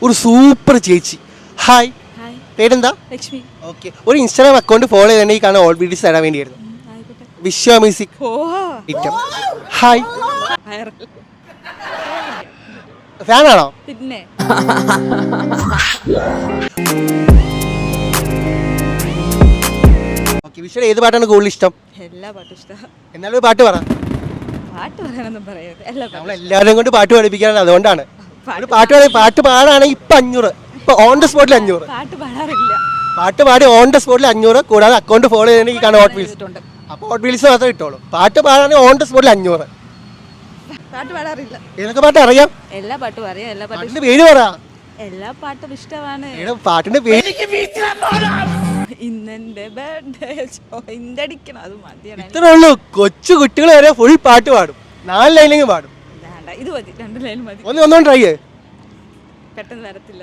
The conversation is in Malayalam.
ഒരു സൂപ്പർ ചേച്ചി. ഹായ്, ഹായ് പേരെന്താ? ലക്ഷ്മി. ഓക്കെ, ഒരു ഇൻസ്റ്റാഗ്രാം അക്കൗണ്ട് ഫോളോ ചെയ്യണേ ഈ കാണാൻ ഓൾ വീഡിയോസ് തരാൻ വേണ്ടിയായിരുന്നു. ആയിക്കോട്ടെ. വിശ്വ മ്യൂസിക് ഓഹോ ഐറ്റം. Hi, viral. ഫാനാണോ? പിന്നെ ഓക്കെ, വിശ്വയുടെ ഏത് പാട്ടാണ് കൂടുതൽ ഇഷ്ടം? എല്ലാ പാട്ടും ഇഷ്ടമാണ്. എന്നാലും ഒരു പാട്ട് പറ. പാട്ട് പറയാനൊന്നും പറയരുത്. എല്ലാ പാട്ടും നമ്മളെല്ലാവരും കൊണ്ട് പാട്ട് പഠിപ്പിക്കാനാണ്, അതുകൊണ്ടാണ്. ഒരു പാട്ട് പാടാണെങ്കിൽ ഇപ്പം 500, ഇപ്പൊ ഓൺ ദ സ്പോട്ടിൽ 500. പാട്ട് പാടാറില്ല. പാട്ട് പാടി ഓൺ ദ സ്പോട്ടിൽ 500, കൂടാതെ അക്കൗണ്ട് ഫോളോ ചെയ്യണമെങ്കിൽ കാണാൻ ഹോട്ട് വീൽസ്. ചെയ്തിട്ടുണ്ട്. അപ്പോൾ ഹോട്ട് വീൽസ് മാത്രമേ കിട്ടുള്ളൂ. പാട്ട് പാടാണെങ്കിൽ ഓൺ ദ സ്പോട്ടിൽ 500. പാട്ട് പാടാറില്ല. ഏതൊക്കെ പാട്ട് അറിയാം? എല്ലാ പാട്ടും അറിയാം. എല്ലാ പാട്ടും പാട്ടിന്റെ പേര് പറ. എല്ലാ പാട്ടും ഇഷ്ടമാണ്. പാട്ടിന്റെ പേര് ഇന്നെന്റെ ബർത്ത്ഡേ ഇന്തടിക്കണം, അത് മതിയാണ്. ഇത്രേ ഉള്ളൂ. കൊച്ചു കുട്ടികൾ വരെ ഫുൾ പാട്ട് പാടും. 4 ലൈനിലെങ്കിലും പാടും. വേണ്ട, ഇത് മതി. 2 ലൈൻ മതി. ഒന്നും ട്രൈ ചെയ്യേ. പെട്ടെന്ന് വരത്തില്ല.